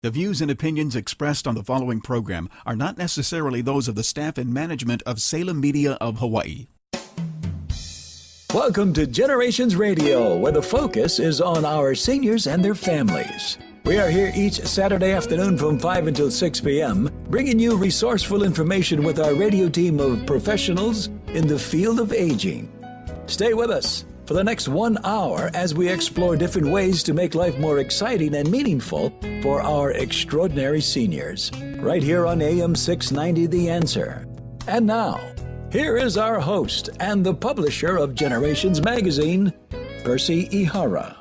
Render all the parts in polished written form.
The views and opinions expressed on the following program are not necessarily those of the staff and management of Salem Media of Hawaii. Welcome to Generations Radio, where the focus is on our seniors and their families. We are here each Saturday afternoon from 5 until 6 p.m., bringing you resourceful information with our radio team of professionals in the field of aging. Stay with us for the next 1 hour as we explore different ways to make life more exciting and meaningful for our extraordinary seniors. Right here on AM 690 The Answer. And now, here is our host and the publisher of Generations Magazine, Percy Ihara.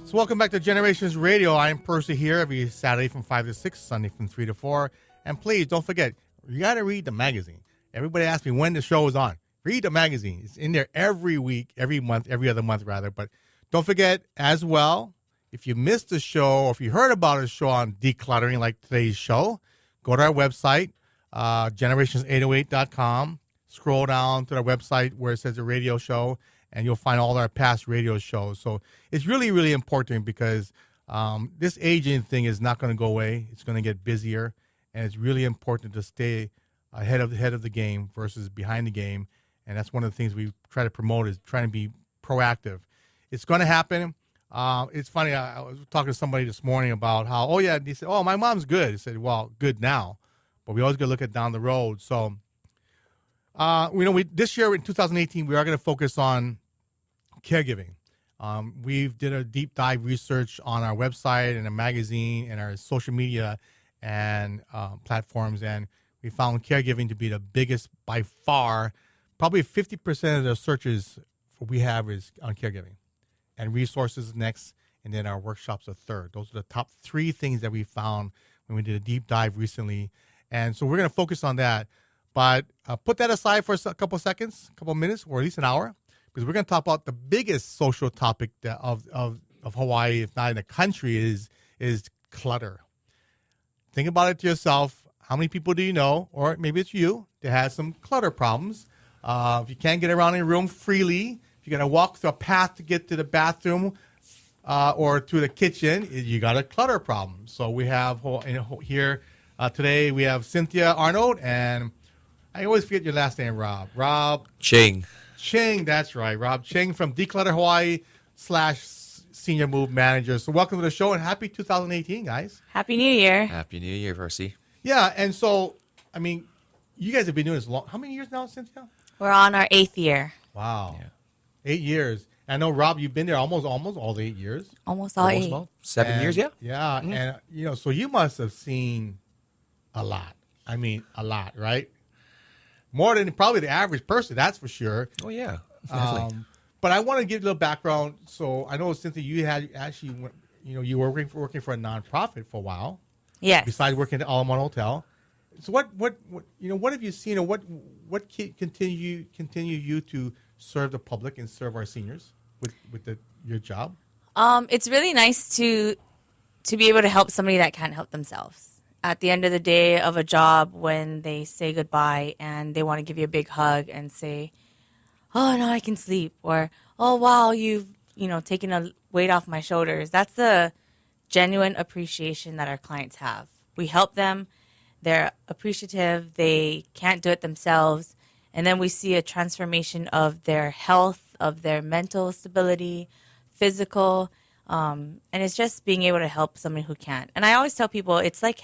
So welcome back to Generations Radio. I'm Percy here every Saturday from 5 to 6, Sunday from 3 to 4. And please don't forget, you got to read the magazine. Everybody asks me when the show is on. Read the magazine. It's in there every week, every month, every other month rather. But don't forget as well, if you missed the show or if you heard about a show on decluttering like today's show, go to our website, generations808.com. Scroll down to our website where it says the radio show, and you'll find all our past radio shows. So it's really, really important because this aging thing is not going to go away. It's going to get busier, and it's really important to stay ahead of the game versus behind the game. And that's one of the things we try to promote is trying to be proactive. It's going to happen. It's funny. I was talking to somebody this morning about how, they said, my mom's good. I said, well, good now, but we always got to look at down the road. So, this year in 2018, we are going to focus on caregiving. We've did a deep dive research on our website and a magazine and our social media and platforms, and we found caregiving to be the biggest by far. Probably 50% of the searches we have is on caregiving, and resources next, and then our workshops are third. Those are the top three things that we found when we did a deep dive recently. And so we're going to focus on that. But put that aside for a couple seconds, a couple minutes, or at least an hour, because we're going to talk about the biggest social topic of Hawaii, if not in the country, is clutter. Think about it to yourself. How many people do you know, or maybe it's you, that has some clutter problems? If you can't get around your room freely, if you're going to walk through a path to get to the bathroom or to the kitchen, you got a clutter problem. So we have here today, we have Cynthia Arnold, and I always forget your last name, Rob. Ching. Ching, that's right. Rob Ching from De-Clutter Hawaii / Senior Move Manager. So welcome to the show, and happy 2018, guys. Happy New Year. Happy New Year, Percy. Yeah, and so, you guys have been doing this long. How many years now, Cynthia? We're on our 8th year. Wow. Yeah. 8 years. I know, Rob, you've been there almost all the 8 years. Almost all 8. About 7 years, yeah. Yeah, and, so you must have seen a lot. A lot, right? More than probably the average person, that's for sure. Oh, yeah. Definitely. But I want to give you a little background. So I know, Cynthia, you had actually, you were working for a nonprofit for a while. Yes. Besides working at the Alamo Hotel. So what have you seen, or what continue you to serve the public and serve our seniors with your job? It's really nice to be able to help somebody that can't help themselves. At the end of the day of a job, when they say goodbye and they want to give you a big hug and say, "Oh, now I can sleep," or "Oh, wow, you've taken a weight off my shoulders." That's the genuine appreciation that our clients have. We help them. They're appreciative. They can't do it themselves. And then we see a transformation of their health, of their mental stability, physical. And it's just being able to help someone who can't. And I always tell people it's like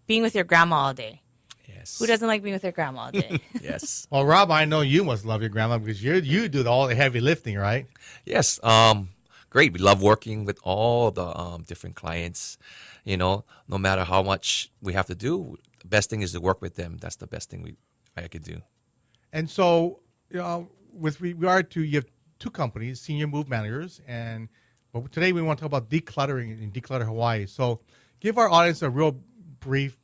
being with your grandma all day. Yes. Who doesn't like being with their grandma all day? Yes. Well, Rob, I know you must love your grandma because you do all the heavy lifting, right? Yes. Great. We love working with all the different clients. No matter how much we have to do, the best thing is to work with them. That's the best thing I could do. And so, with regard to, you have two companies, Senior Move Managers, but today we want to talk about decluttering in De-Clutter Hawaii. So give our audience a real brief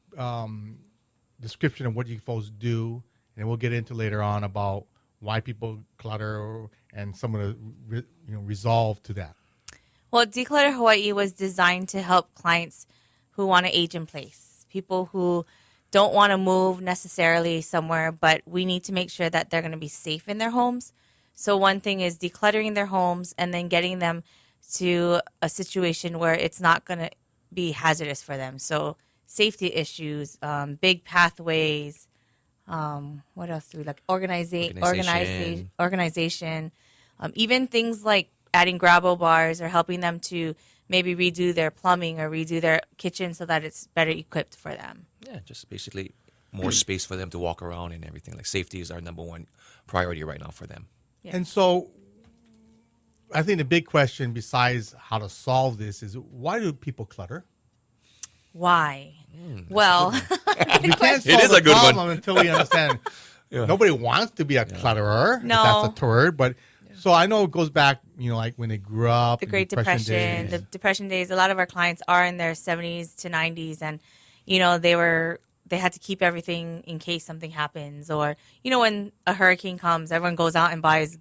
description of what you folks do, and we'll get into later on about why people clutter and some of the resolve to that. Well, De-Clutter Hawaii was designed to help clients who want to age in place, people who don't want to move necessarily somewhere, but we need to make sure that they're going to be safe in their homes. So one thing is decluttering their homes and then getting them to a situation where it's not going to be hazardous for them. So safety issues, big pathways. What else do we like? Organization. Even things like adding grabo bars or helping them to maybe redo their plumbing or redo their kitchen so that it's better equipped for them. Yeah, just basically more space for them to walk around and everything. Like safety is our number one priority right now for them. Yeah. And so I think the big question besides how to solve this is, why do people clutter? Why? Well, We can't It solve is the a good one. problem until we understand. Nobody wants to be a clutterer. No. If that's a word. But so I know it goes back, like when they grew up. the Great Depression, days. the Depression days. A lot of our clients are in their 70s to 90s, and they had to keep everything in case something happens, or when a hurricane comes, everyone goes out and buys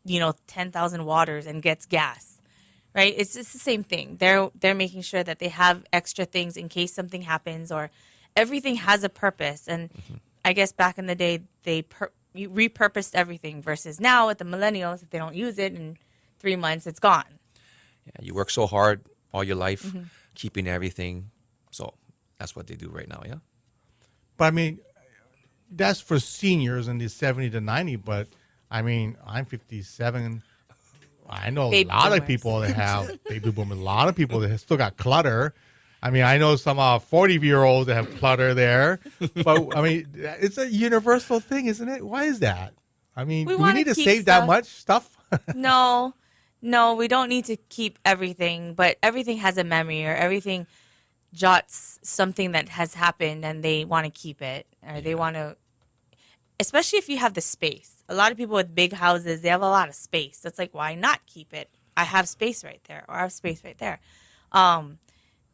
10,000 waters and gets gas, right? It's just the same thing. They're making sure that they have extra things in case something happens, or everything has a purpose. And I guess back in the day they repurposed everything, versus now with the millennials, if they don't use it in 3 months, it's gone. Yeah, you work so hard all your life, keeping everything. So that's what they do right now, yeah? But I mean, that's for seniors in the 70 to 90. But I mean, I'm 57. I know Baby a lot of boomers. people that have baby boomers. A lot of people that have still got clutter. I mean, I know some 40-year-olds that have clutter there. But I mean, it's a universal thing, isn't it? Why is that? I mean, We do we wanna need to keep save that stuff. much stuff? No, we don't need to keep everything, but everything has a memory, or everything jots something that has happened and they want to keep it, or they want to, especially if you have the space. A lot of people with big houses, they have a lot of space. That's like, why not keep it? I have space right there, or I have space right there.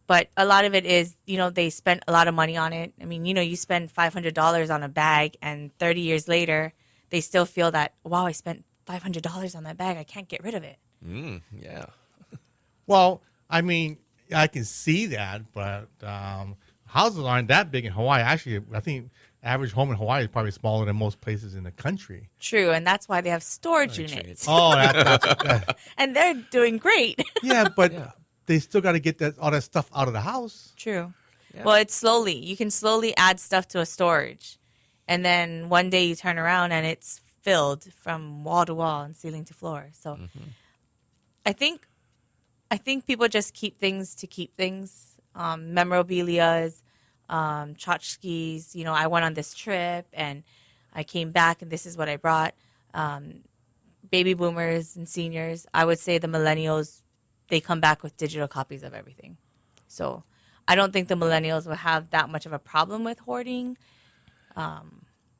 But a lot of it is, they spent a lot of money on it. I mean, you spend $500 on a bag, and 30 years later, they still feel that, wow, I spent $500 on that bag. I can't get rid of it. Yeah. Well, I mean, I can see that, but houses aren't that big in Hawaii. Actually, I think average home in Hawaii is probably smaller than most places in the country. True, and that's why they have storage units. Oh, that's And they're doing great. yeah, but they still got to get all that stuff out of the house. True. Well, it's slowly. You can slowly add stuff to a storage. And then one day you turn around and it's filled from wall to wall and ceiling to floor. So I think people just keep things to keep things. Memorabilias, tchotchkes. I went on this trip and I came back and this is what I brought. Baby boomers and seniors. I would say the millennials, they come back with digital copies of everything. So I don't think the millennials will have that much of a problem with hoarding.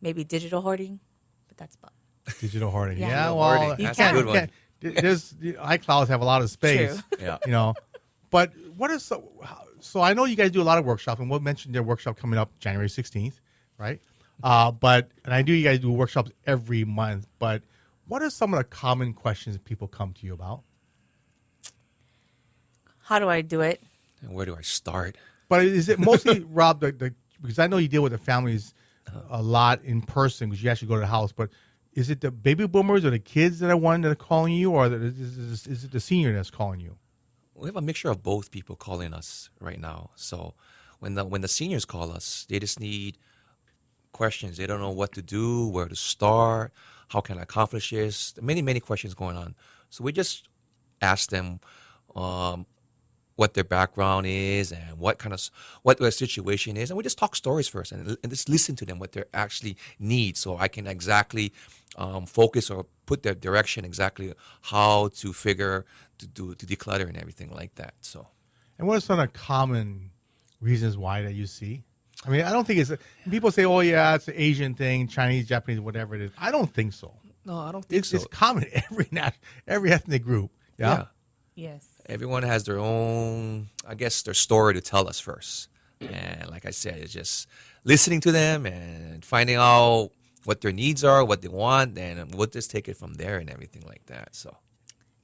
Maybe digital hoarding, but that's about Digital hoarding. Yeah. Yeah, Digital well, hoarding. you That's can't. a good one. There's iClouds have a lot of space. True. Yeah. But what is so? I know you guys do a lot of workshops, and we'll mention their workshop coming up January 16th, right? And I do you guys do workshops every month. But what are some of the common questions that people come to you about? how do I do it? And where do I start? But is it mostly Rob? Because I know you deal with the families a lot in person because you actually go to the house. But is it the baby boomers or the kids that are calling you, or is it the senior that's calling you? We have a mixture of both people calling us right now. So when the seniors call us, they just need questions. They don't know what to do, where to start, how can I accomplish this. Many, many questions going on. So we just ask them what their background is and what their situation is, and we just talk stories first and just listen to them what they actually need, so I can exactly focus or put their direction exactly how to declutter and everything like that. So, And what are some of the common reasons why that you see? I mean, I don't think people say, oh, yeah, it's an Asian thing, Chinese, Japanese, whatever it is. I don't think so. no, I don't think so. It's common in every ethnic group. Yeah. Yes. Everyone has their own, I guess, their story to tell us first. And like I said, it's just listening to them and finding out what their needs are, what they want, and we'll just take it from there and everything like that. So,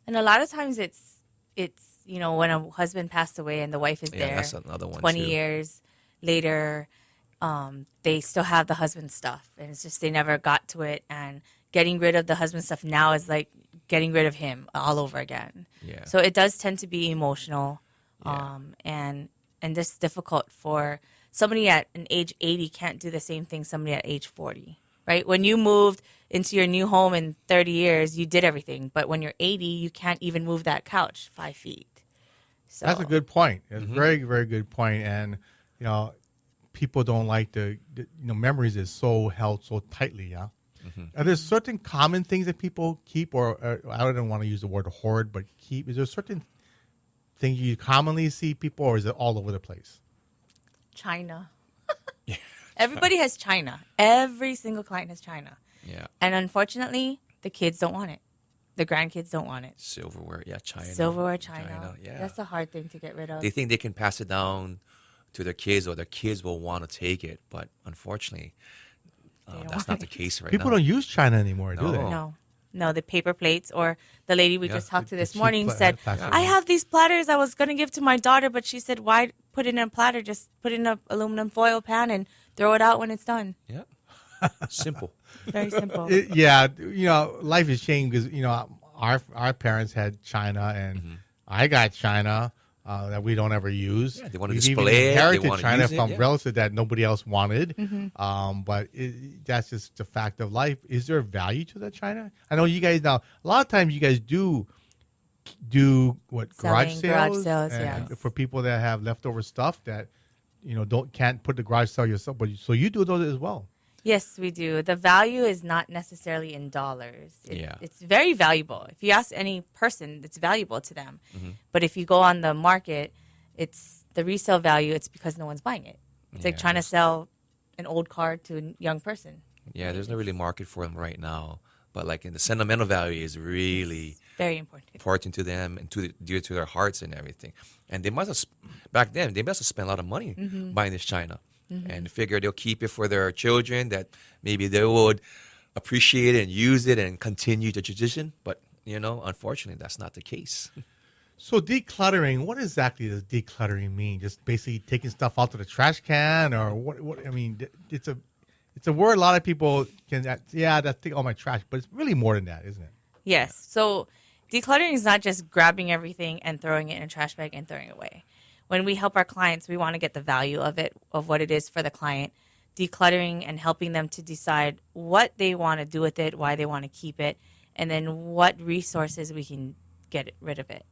And a lot of times it's when a husband passed away and the wife is yeah, there that's another one 20 too. years later, they still have the husband stuff, and it's just they never got to it. And getting rid of the husband stuff now is like getting rid of him all over again. Yeah. So it does tend to be emotional. Yeah. And this is difficult for somebody at an age 80 can't do the same thing somebody at age 40, right? When you moved into your new home in 30 years, you did everything. But when you're 80, you can't even move that couch 5 feet. So That's a good point. It's a very, very good point. And, you know, people don't like memories is so held so tightly, yeah? Are there certain common things that people keep, or I don't want to use the word hoard, but keep? Is there certain things you commonly see people, or is it all over the place? China. Everybody has China. Every single client has China. Yeah. And unfortunately, the kids don't want it. The grandkids don't want it. Silverware, yeah, China. Silverware, China. Yeah. That's a hard thing to get rid of. They think they can pass it down to their kids, or their kids will want to take it, but unfortunately, that's not the case right People now. don't use China anymore, do they? No. No, the paper plates, or the lady we just talked to this cheap morning said, plastic. I have these platters I was going to give to my daughter, but she said, why put it in a platter? Just put it in an aluminum foil pan and throw it out when it's done. Yeah. Simple. Very simple. Yeah, you know, life is changing because, you know, our parents had China, and I got China that we don't ever use. Yeah, they want to We've even display it. They inherited want to China use it, from yeah. relatives that nobody else wanted. But that's just the fact of life. Is there value to that China? I know you guys now. A lot of times you guys do what, garage Selling garage sales, sales, and yes. for people that have leftover stuff that, you know, can't put the garage sale yourself. But so you do those as well. Yes, we do. The value is not necessarily in dollars. Yeah. It's very valuable. If you ask any person, it's valuable to them. But if you go on the market, it's the resale value. It's because no one's buying it. It's like Yeah, trying to sell an old car to a young person. Yeah, there's no really market for them right now. But like in the sentimental value is really Very important. important to them and dear to their hearts and everything. And they must have back then they must have spent a lot of money buying this China, and figure they'll keep it for their children, that maybe they would appreciate it and use it and continue the tradition. But you know, unfortunately, that's not the case. So decluttering, what exactly does decluttering mean? Just basically taking stuff out to the trash can, or what? I mean, it's a word a lot of people can. That's take all my trash, but it's really more than that, isn't it? Yes. So decluttering is not just grabbing everything and throwing it in a trash bag and throwing it away. When we help our clients, we want to get the value of it, of what it is for the client. Decluttering and helping them to decide what they want to do with it, why they want to keep it, and then what resources we can get rid of it.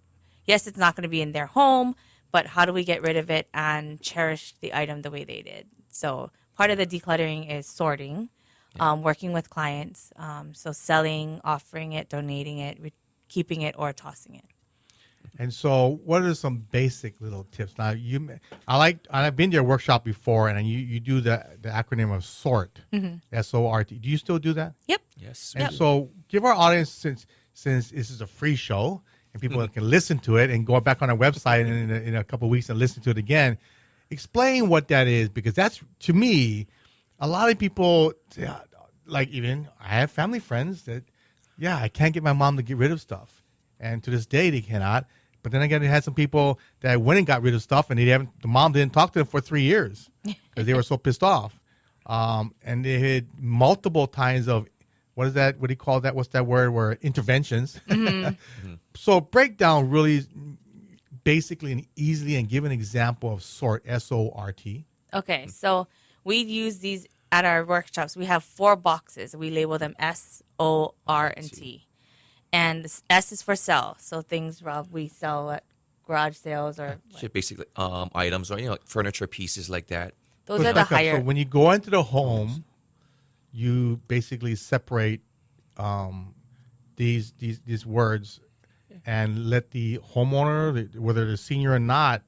Yes, it's not going to be in their home, but how do we get rid of it and cherish the item the way they did? So part of the decluttering is sorting, working with clients, so selling, offering it, donating it, keeping it, or tossing it. And so, what are some basic little tips? Now, I've been to your workshop before, and you do the acronym of SORT, SORT. Do you still do that? Yep. Yes. And so, give our audience, since this is a free show, and people can listen to it and go back on our website in a couple of weeks and listen to it again, explain what that is, because that's, to me, a lot of people, like even I have family friends that, I can't get my mom to get rid of stuff. And to this day, they cannot. But then again, I had some people that went and got rid of stuff, and the mom didn't talk to them for 3 years because they were so pissed off. And they had multiple times of, what is that? What do you call that? What's that word? Where interventions. So break down really basically and easily and give an example of SORT, S-O-R-T. Okay, so we use these at our workshops. We have 4 boxes. We label them S, O, R, and T. And this S is for sell. So things, Rob, we sell at garage sales or Just basically items, or furniture pieces like that. those are the higher. So when you go into the home, you basically separate these words and let the homeowner, whether they're senior or not,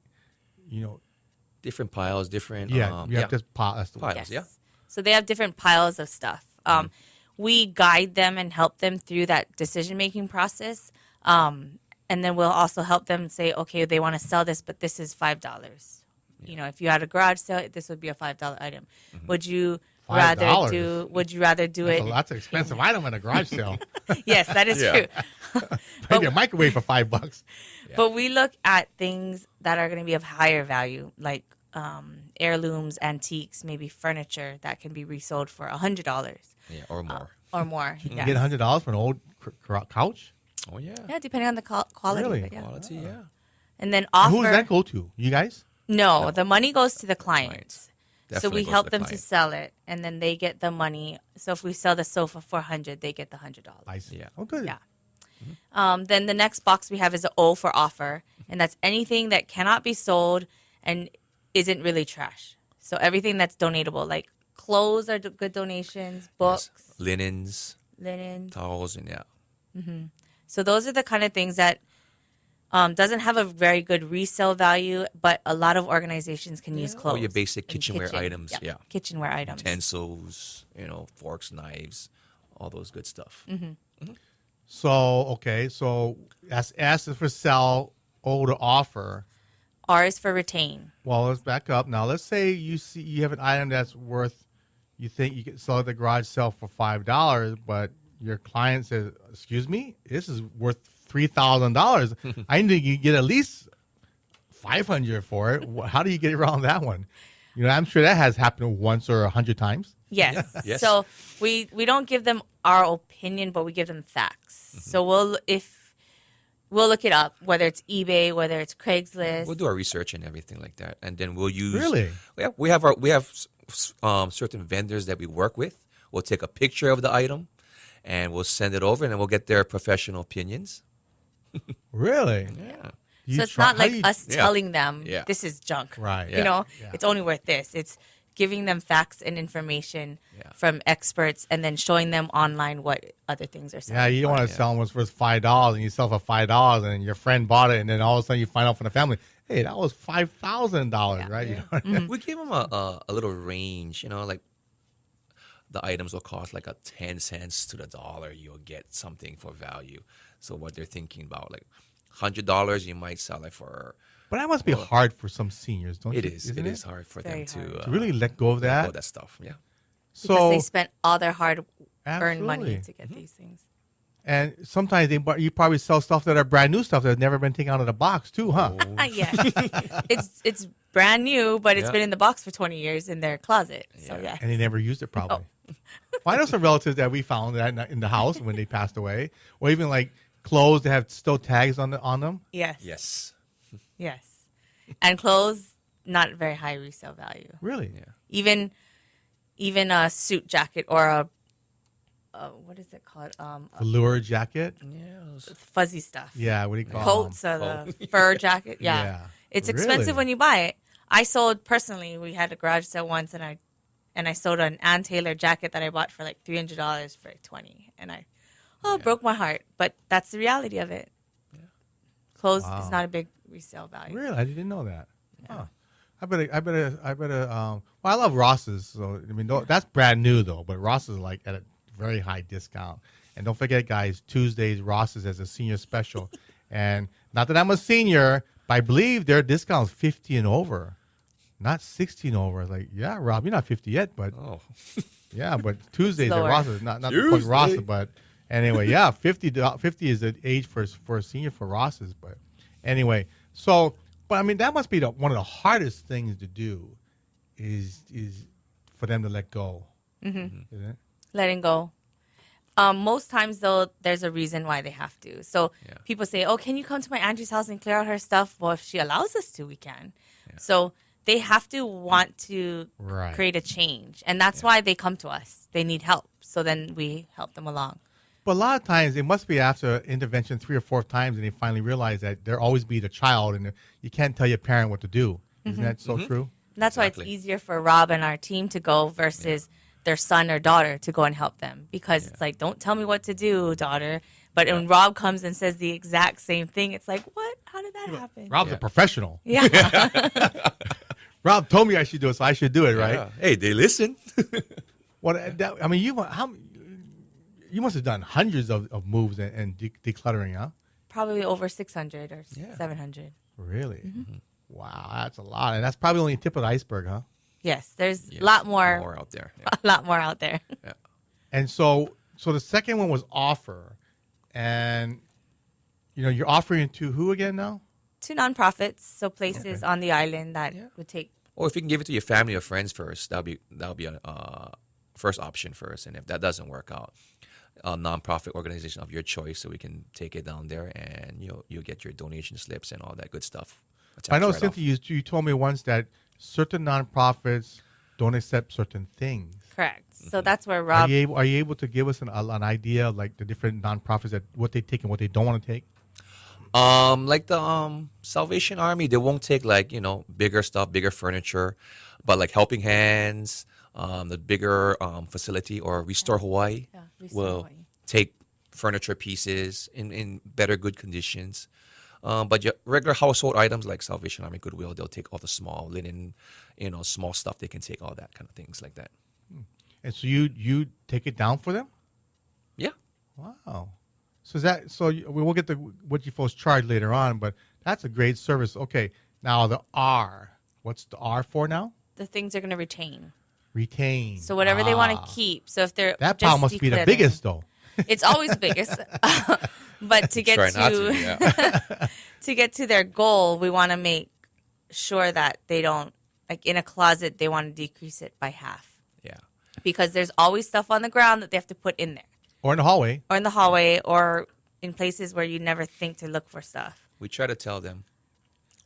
Different piles, different. you have this piles. piles. Yeah. So they have different piles of stuff. We guide them and help them through that decision-making process. And then we'll also help them say, okay, they want to sell this, but this is $5. If you had a garage sale, this would be a $5 item. Would you rather $5? do it? That's an expensive item in a garage sale. Yes, that is true. Maybe a microwave for $5. But we look at things that are going to be of higher value, like heirlooms, antiques, maybe furniture that can be resold for $100. Yeah, or more. Or more. You can yes. get $100 for an old couch. Oh yeah. Yeah, depending on the quality. Really? Of it, yeah. Quality, yeah. And then And who does that go to? You guys? No, the money goes to the clients. So Definitely we goes to help the them to client. sell it, and then they get the money. So if we sell the sofa for $100, they get the $100. I see. Yeah. Oh, good. Yeah. Then the next box we have is an O for offer, and that's anything that cannot be sold and isn't really trash. So everything that's donatable, like clothes are good donations, books, Yes. Linens, linen. towels, and yeah. So those are the kind of things that doesn't have a very good resale value, but a lot of organizations can use clothes. Or your basic and kitchenware kitchen. items. Yep, Yeah. kitchenware items. Utensils, forks, knives, all those good stuff. So, okay. So, S is for sell, O to offer. R is for retain. Well, let's back up. Now, let's say you have an item that's worth, you think you can sell at the garage sale for $5, but your client says, excuse me, this is worth $3,000. I think you get at least $500 for it. How do you get around that one? I'm sure that has happened once or 100 times. Yes. Yes. So we don't give them our opinion, but we give them facts. So we'll look it up, whether it's eBay, whether it's Craigslist. We'll do our research and everything like that, and then we'll use. Really? Yeah, we have certain vendors that we work with. We'll take a picture of the item, and we'll send it over, and then we'll get their professional opinions. Really? Yeah. So it's not like us Yeah. telling them Yeah. this is junk. Right. You Yeah. it's only worth this. It's giving them facts and information Yeah. from experts and then showing them online what other things are selling. Yeah, you don't want to sell them what's worth $5 and you sell for $5 and your friend bought it and then all of a sudden you find out from the family, hey, that was $5,000, right? Yeah. We give them a little range, like the items will cost like 10 cents to the dollar. You'll get something for value. So what they're thinking about, like $100, you might sell it for. But that must be hard for some seniors, don't It you? is. Isn't It is hard for Very them hard. to To really let go of let that. go of that stuff. Yeah. Because So, they spent all their hard earned money Absolutely. to get these things. and sometimes you probably sell stuff that are brand new stuff that's never been taken out of the box too, huh? Yes. it's brand new, but it's Yeah. been in the box for 20 years in their closet. So Yeah. yeah. And they never used it probably. Oh. Well, I know some relatives that we found that in the house when they passed away, or even like clothes that have still tags on them. Yes. Yes. Yes. And clothes, not very high resale value. Really? Yeah. Even a suit jacket or a what is it called? Velour jacket. Fuzzy stuff. Yeah, what do you call Coats or the fur jacket. Yeah. Yeah. It's Really? expensive when you buy it. I sold personally, we had a garage sale once and I sold an Ann Taylor jacket that I bought for like $300 for like 20. And it broke my heart. But that's the reality of it. Clothes Wow. is not a big resale value. Really? I didn't know that. Huh. I better. Well, I love Ross's. So I mean, that's brand new though. But Ross is like at a very high discount. And don't forget, guys, Tuesdays Ross's as a senior special. And not that I'm a senior, but I believe their discount's 50 and over, not 60 and over. Like, yeah, Rob, you're not 50 yet, but Oh. yeah, but Tuesdays at Lower. Ross's, not to plug Ross's, but anyway, yeah, 50 is the age for a senior for Ross's. But anyway, so. But I mean, that must be one of the hardest things to do, is for them to let go. Isn't it? Letting go. Most times, though, there's a reason why they have to. So Yeah. people say, oh, can you come to my auntie's house and clear out her stuff? Well, if she allows us to, we can. So they have to want to Right. create a change. And that's why they come to us. They need help. So then we help them along. But a lot of times, it must be after intervention 3 or 4 times, and they finally realize that there always be the child, and you can't tell your parent what to do. Isn't that so true? And that's why it's Exactly. easier for Rob and our team to go versus their son or daughter to go and help them. Because it's like, don't tell me what to do, daughter. But when Rob comes and says the exact same thing, it's like, what? How did that happen? Rob's a professional. Yeah. Rob told me I should do it, so I should do it, right? Yeah. Hey, they listen. Well, I mean, you must have done hundreds of moves and decluttering, huh? Probably over 600 or Yeah. 700. Really? Wow, that's a lot, and that's probably only the tip of the iceberg, huh? Yes, there's Yes, a lot more out there. Yeah. a lot more out there. And so the second one was offer, and you're offering to who again now? To nonprofits, so places on the island that would take. Or if you can give it to your family or friends first, that'll be a first option first. And if that doesn't work out, a nonprofit organization of your choice, so we can take it down there, and you'll get your donation slips and all that good stuff. I know, Right off. Cynthia, you told me once that certain nonprofits don't accept certain things. Correct. So that's where Are Rob. you able to give us an idea of like the different nonprofits, that what they take and what they don't want to take? Like the Salvation Army, they won't take like bigger stuff, bigger furniture, but like Helping Hands, the bigger facility, or Restore Hawaii Yeah, Restore will Hawaii. take furniture pieces in better good conditions. But your regular household items like Salvation Army, Goodwill, they'll take all the small linen, small stuff. They can take all that kind of things like that. And so you take it down for them? Yeah. Wow. We will get to what you folks charge later on, but that's a great service. Okay. Now the R. What's the R for now? The things they're going to retain. Retain. So whatever they want to keep. So if they're That just pile must be the decluttering- biggest, though. It's always the biggest. But to get Try not to. to Yeah. to get to their goal, we want to make sure that they don't, like in a closet, they want to decrease it by half, Yeah. because there's always stuff on the ground that they have to put in there, Or in the hallway. or in the hallway, or in places where you never think to look for stuff. We try to tell them,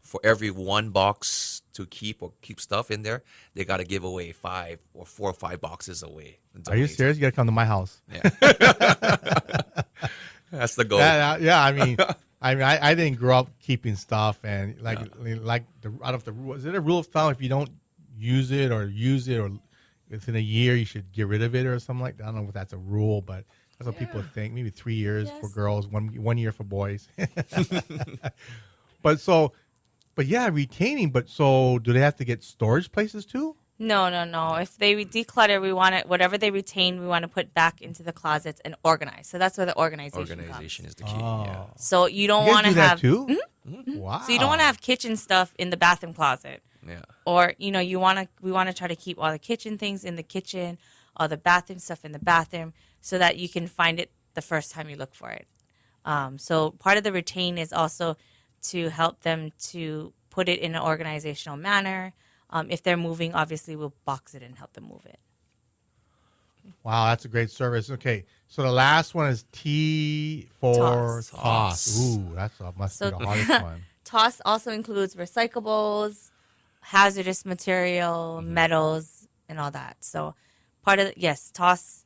for every one box to keep stuff in there, they got to give away 4 or 5 boxes away. and Are you donate. serious? You got to come to my house. Yeah. That's the goal. Yeah, I mean, I didn't grow up keeping stuff, and like out of the rule, is it a rule of thumb if you don't use it or within a year you should get rid of it or something like that? I don't know if that's a rule, but that's what people think. Maybe 3 years for Yes. girls, 1 year for boys. But yeah, retaining. But so do they have to get storage places too? No. If they declutter, we want it, whatever they retain, we want to put back into the closets and organize. So that's where the organization Organization comes. is the key. Yeah. So you don't You guys want to do that have too? Wow. So you don't want to have kitchen stuff in the bathroom closet. Yeah. Or we want to try to keep all the kitchen things in the kitchen, all the bathroom stuff in the bathroom, so that you can find it the first time you look for it. So part of the retain is also to help them to put it in an organizational manner. If they're moving, obviously we'll box it and help them move it. Wow, that's a great service. Okay, so the last one is T for Toss. toss. Ooh, must be So- the hardest one. Toss also includes recyclables, hazardous material, metals, and all that. So part of toss,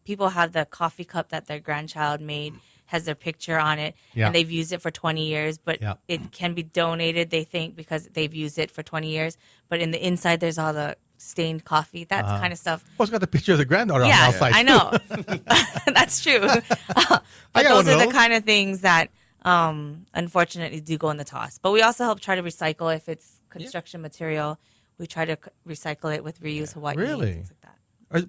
people have the coffee cup that their grandchild made, has their picture on it, Yeah. and they've used it for 20 years, but Yeah. it can be donated, they think, because they've used it for 20 years. But in the inside, there's all the stained coffee, that kind of stuff. Well, it's got the picture of the granddaughter on Yeah, the outside. I know. That's true. I But got those one of are the those. kind of things that unfortunately do go in the toss. But we also help try to recycle if it's construction material. We try to recycle it with Reuse Hawaii. Really? Things like that.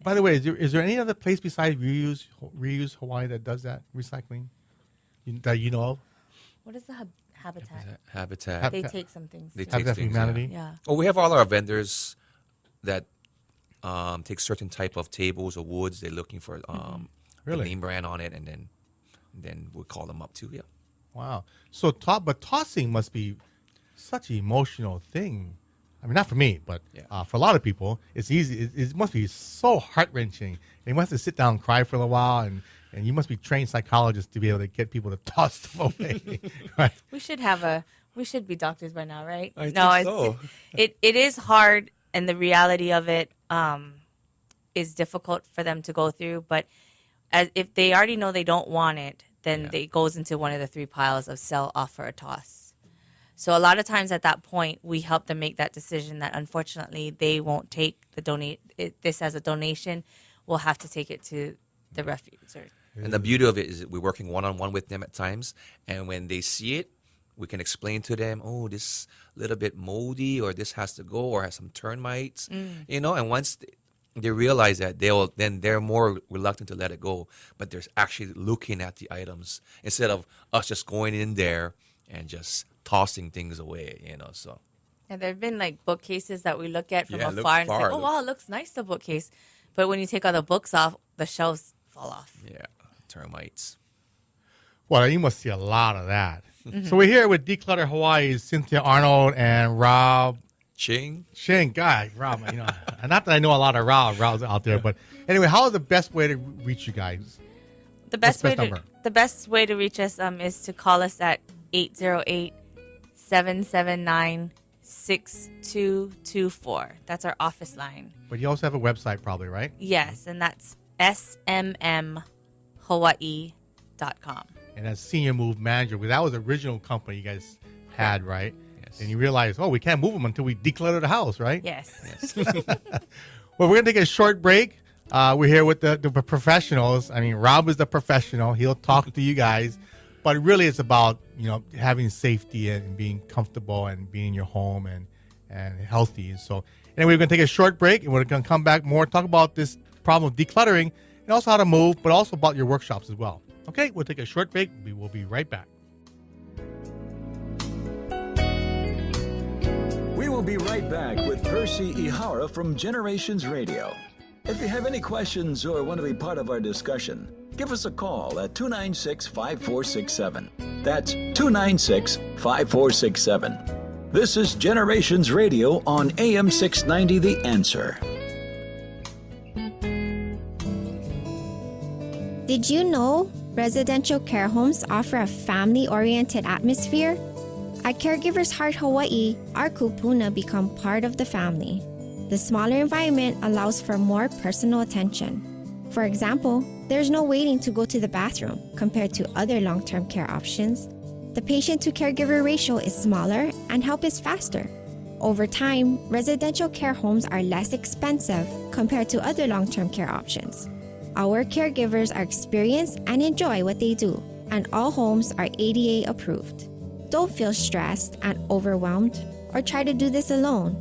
By the way, is there any other place besides Reuse Hawaii that does that recycling that you know of? What is the habitat? Habitat. They take some things. They take Habitat for things, Humanity? Yeah. Oh, we have all our vendors that take certain type of tables or woods. They're looking for Really? the name brand on it, and then we'll call them up too. Yeah. Wow. So but tossing must be such an emotional thing. I mean, not for me, but Yeah. for a lot of people, it's easy. It must be so heart-wrenching. You must have to sit down and cry for a while, and you must be trained psychologists to be able to get people to toss them away. Right? We should be doctors by now, right? I think it's, so. It is hard, and the reality of it is difficult for them to go through. But if they already know they don't want it, then it goes into one of the 3 piles of sell, offer, or toss. So a lot of times at that point, we help them make that decision that unfortunately they won't take this as a donation. We'll have to take it to the refuge. And the beauty of it is that we're working one-on-one with them at times, and when they see it, we can explain to them, oh, this little bit moldy, or this has to go, or has some termites, and once they realize that, they're more reluctant to let it go, but they're actually looking at the items instead of us just going in there and just tossing things away, so. And there have been like bookcases that we look at from Yeah, look afar and say, far, oh, wow, it looks nice, the bookcase. But when you take all the books off, the shelves fall off. Yeah, termites. Well, you must see a lot of that. So we're here with De-Clutter Hawaii's Cynthia Arnold and Rob Ching. Ching, guy, Rob. Not that I know a lot of Robs out there, but anyway, how is the best way to reach you guys? The best way number? The best way to reach us is to call us at 808-779-6224. That's our office line. But you also have a website probably, right? Yes, and that's smmhawaii.com. And as Senior Move Manager, because that was the original company you guys had, right? Yes. And you realize, we can't move them until we declutter the house, right? Yes. Well, we're going to take a short break. We're here with the professionals. I mean, Rob is the professional. He'll talk to you guys. But really, it's about, having safety and being comfortable and being in your home and healthy. So anyway, we're going to take a short break, and we're going to come back more, talk about this problem of decluttering and also how to move, but also about your workshops as well. Okay, we'll take a short break. We will be right back. We will be right back with Percy Ihara from Generations Radio. If you have any questions or want to be part of our discussion, give us a call at 296-5467. That's 296-5467. This is Generations Radio on AM 690 The Answer. Did you know residential care homes offer a family-oriented atmosphere? At Caregivers Heart Hawaii, our kupuna become part of the family. The smaller environment allows for more personal attention. For example, there's no waiting to go to the bathroom compared to other long-term care options. The patient-to-caregiver ratio is smaller and help is faster. Over time, residential care homes are less expensive compared to other long-term care options. Our caregivers are experienced and enjoy what they do, and all homes are ADA approved. Don't feel stressed and overwhelmed or try to do this alone.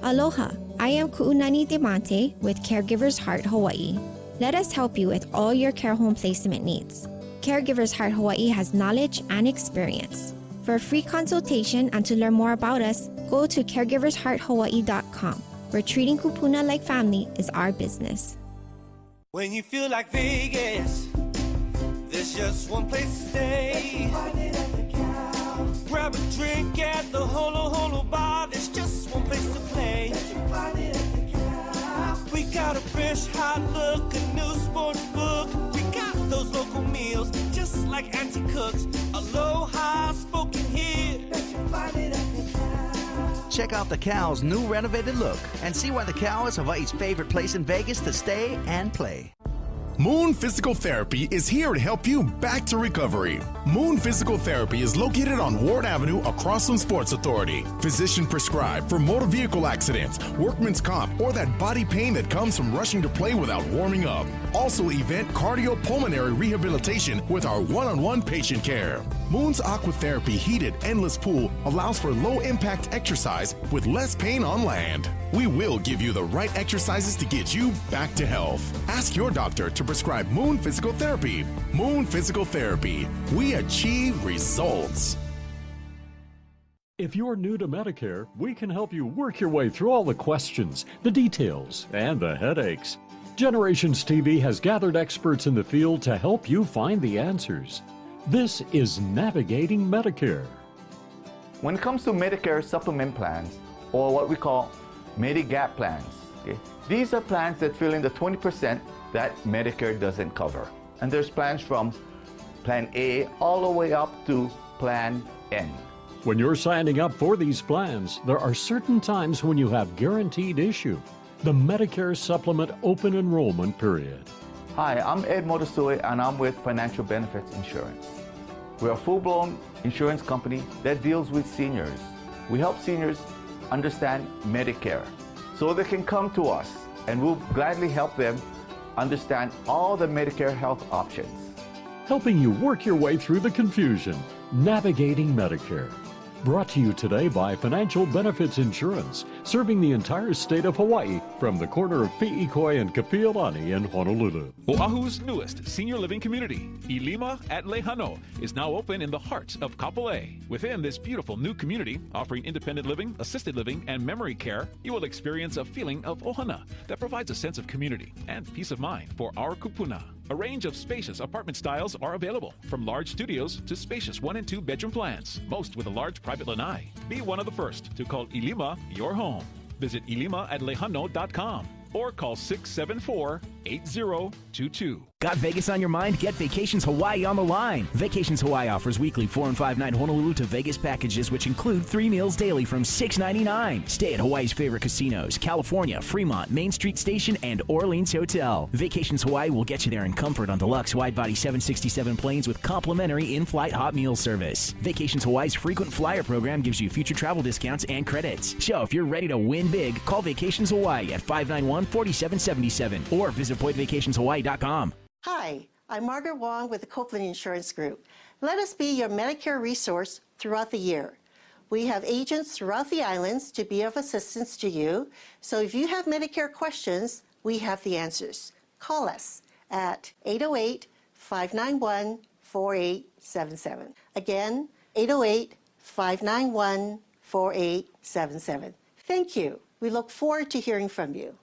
Aloha, I am Ku'unani Demonte with Caregivers Heart Hawaii. Let us help you with all your care home placement needs. Caregivers Heart Hawaii has knowledge and experience. For a free consultation and to learn more about us, go to caregivershearthawaii.com, where treating kupuna like family is our business. When you feel like Vegas, there's just one place to stay. Grab a drink at the Holo Holo Bar, there's just one place to play. We got a fresh, hot look, a new sports book. We got those local meals, just like Auntie cooks. Aloha spoken here. Check out the Cow's new renovated look and see why the Cow is Hawaii's favorite place in Vegas to stay and play. Moon Physical Therapy is here to help you back to recovery. Moon Physical Therapy is located on Ward Avenue across from Sports Authority. Physician prescribed for motor vehicle accidents, workman's comp, or that body pain that comes from rushing to play without warming up. Also event cardiopulmonary rehabilitation with our one-on-one patient care. Moon's Aquatherapy heated endless pool allows for low-impact exercise with less pain on land. We will give you the right exercises to get you back to health. Ask your doctor to prescribe Moon Physical Therapy. Moon Physical Therapy. We achieve results. If you're new to Medicare, we can help you work your way through all the questions, the details, and the headaches. Generations TV has gathered experts in the field to help you find the answers. This is Navigating Medicare. When it comes to Medicare supplement plans, or what we call Medigap plans, these are plans that fill in the 20% that Medicare doesn't cover. And there's plans from Plan A all the way up to Plan N. When you're signing up for these plans, there are certain times when you have guaranteed issue. The Medicare Supplement Open Enrollment Period. Hi, I'm Ed Motasui and I'm with Financial Benefits Insurance. We're a full-blown insurance company that deals with seniors. We help seniors understand Medicare so they can come to us and we'll gladly help them understand all the Medicare health options. Helping you work your way through the confusion. Navigating Medicare. Brought to you today by Financial Benefits Insurance, serving the entire state of Hawaii from the corner of Pi'ikoi and Kapiolani in Honolulu. Oahu's newest senior living community, Ilima at Lehano, is now open in the heart of Kapolei. Within this beautiful new community, offering independent living, assisted living, and memory care, you will experience a feeling of ohana that provides a sense of community and peace of mind for our kupuna. A range of spacious apartment styles are available, from large studios to spacious 1 and 2 bedroom plans, most with a large private lanai. Be one of the first to call Ilima your home. Visit ilima@lejano.com or call 674-8022. Got Vegas on your mind? Get Vacations Hawaii on the line. Vacations Hawaii offers weekly 4 and 5 night Honolulu to Vegas packages, which include 3 meals daily from $6.99. Stay at Hawaii's favorite casinos: California, Fremont, Main Street Station, and Orleans Hotel. Vacations Hawaii will get you there in comfort on deluxe wide-body 767 planes with complimentary in-flight hot meal service. Vacations Hawaii's frequent flyer program gives you future travel discounts and credits. So if you're ready to win big, call Vacations Hawaii at 591-4777 or visit pointVacationsHawaii.com. Hi, I'm Margaret Wong with the Copeland Insurance Group. Let us be your Medicare resource throughout the year. We have agents throughout the islands to be of assistance to you. So if you have Medicare questions, we have the answers. Call us at 808-591-4877. Again, 808-591-4877. Thank you. We look forward to hearing from you.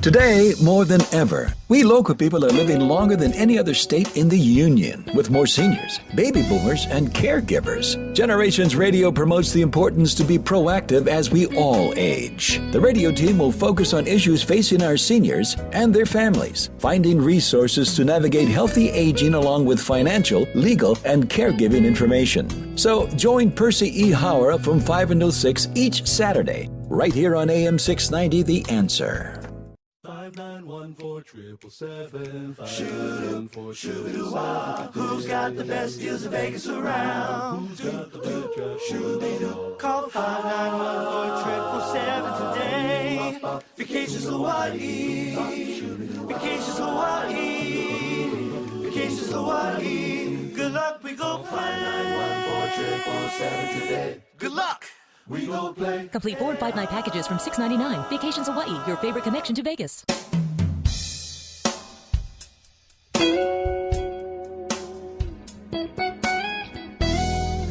Today, more than ever, we local people are living longer than any other state in the Union, with more seniors, baby boomers, and caregivers. Generations Radio promotes the importance to be proactive as we all age. The radio team will focus on issues facing our seniors and their families, finding resources to navigate healthy aging along with financial, legal, and caregiving information. So join Percy Ihara from 5 until 6 each Saturday, right here on AM 690, The Answer. 591-4777. Shoot-a-doo-wah. Who's got the best deals in Vegas around? Shoot-a-doo. Call 591-4777 today. Vacations Hawaii. Vacations Hawaii. Vacations Hawaii. Good luck, we go play. 591-4777 today. Good luck. We go play. Complete 4 and 5 night packages from $6.99. Vacations Hawaii, your favorite connection to Vegas.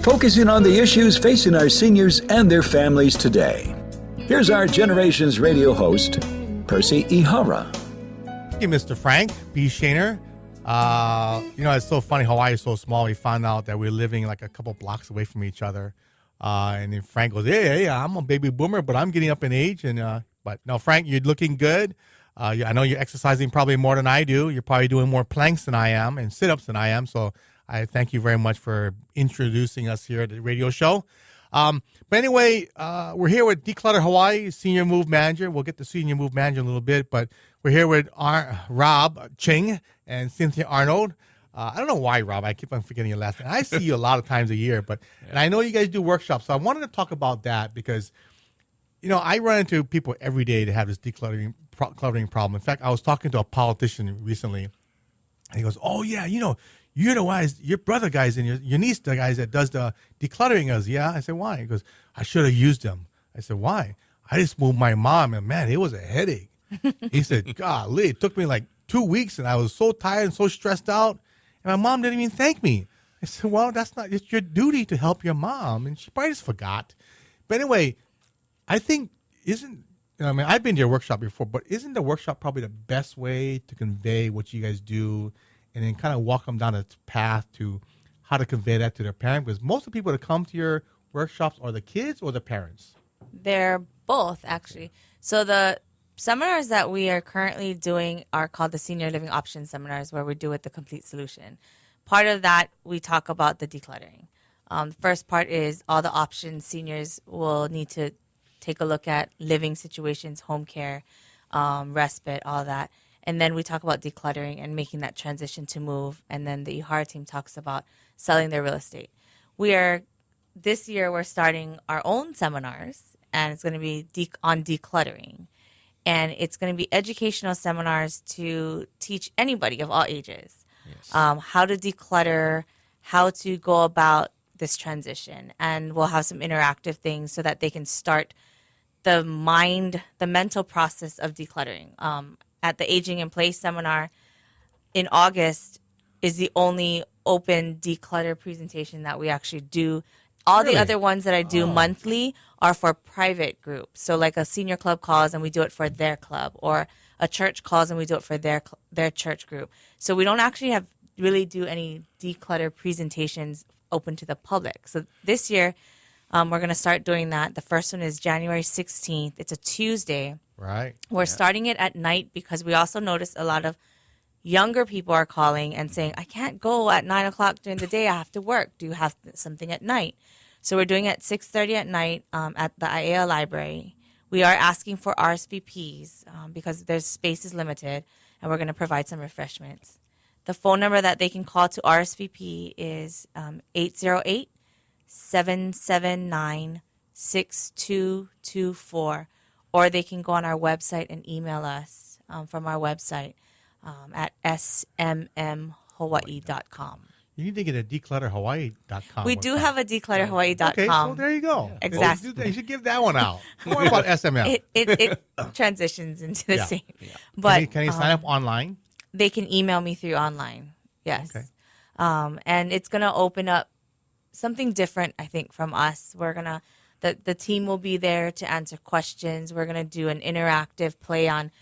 Focusing on the issues facing our seniors and their families today. Here's our Generations Radio host, Percy Ihara. Thank you, Mr. Frank B. Shaner. It's so funny. Hawaii is so small. We found out that we're living like a couple blocks away from each other. And then Frank goes, hey, I'm a baby boomer, but I'm getting up in age. But no, Frank, you're looking good. I know you're exercising probably more than I do. You're probably doing more planks than I am and sit-ups than I am. So I thank you very much for introducing us here at the radio show. But anyway, we're here with De-Clutter Hawaii, Senior Move Manager. We'll get to Senior Move Manager in a little bit, but we're here with Rob Ching and Cynthia Arnold. I don't know why, Rob. I keep on forgetting your last name. I see you a lot of times a year, and I know you guys do workshops. So I wanted to talk about that because, I run into people every day that have this decluttering problem. In fact, I was talking to a politician recently, and he goes, "Oh yeah, you're the guys, your brother guys and your niece, the guys that does the decluttering." Us, yeah. I said, "Why?" He goes, "I should have used them." I said, "Why?" "I just moved my mom, and man, it was a headache." He said, "Golly, it took me like 2 weeks, and I was so tired and so stressed out." And my mom didn't even thank me. I said, well, it's your duty to help your mom. And she probably just forgot. But anyway, I think I've been to your workshop before, but isn't the workshop probably the best way to convey what you guys do and then kind of walk them down a path to how to convey that to their parents? Because most of the people that come to your workshops are the kids or the parents? They're both, actually. So the seminars that we are currently doing are called the Senior Living Options Seminars, where we do it the complete solution. Part of that, we talk about the decluttering. The first part is all the options seniors will need to take a look at: living situations, home care, respite, all that. And then we talk about decluttering and making that transition to move. And then the Ihara team talks about selling their real estate. This year, we're starting our own seminars, and it's going to be on decluttering. And it's going to be educational seminars to teach anybody of all ages how to declutter, how to go about this transition. And we'll have some interactive things so that they can start the mental process of decluttering. At the Aging in Place seminar in August is the only open declutter presentation that we actually do All Really? the other ones that I do monthly are for private groups. So like a senior club calls and we do it for their club, or a church calls and we do it for their church group. So we don't actually really do any declutter presentations open to the public. So this year, we're going to start doing that. The first one is January 16th. It's a Tuesday. Right. We're starting it at night because we also noticed a lot of younger people are calling and saying, I can't go at 9 o'clock during the day. I have to work. Do you have something at night? So we're doing it at 6:30 at night at the IAL library. We are asking for RSVPs because their space is limited, and we're going to provide some refreshments. The phone number that they can call to RSVP is 808-779-6224, or they can go on our website and email us from our website at smmhawaii.com. You need to get a de-clutterhawaii.com. We do have a de-clutterhawaii.com. Okay, so there you go. Exactly. You should give that one out. What about SMM? It transitions into the Yeah. same. Yeah. But Can you sign up online? They can email me through online. Yes. Okay. And it's going to open up something different, I think, from us. We're going to, the team will be there to answer questions. We're going to do an interactive play on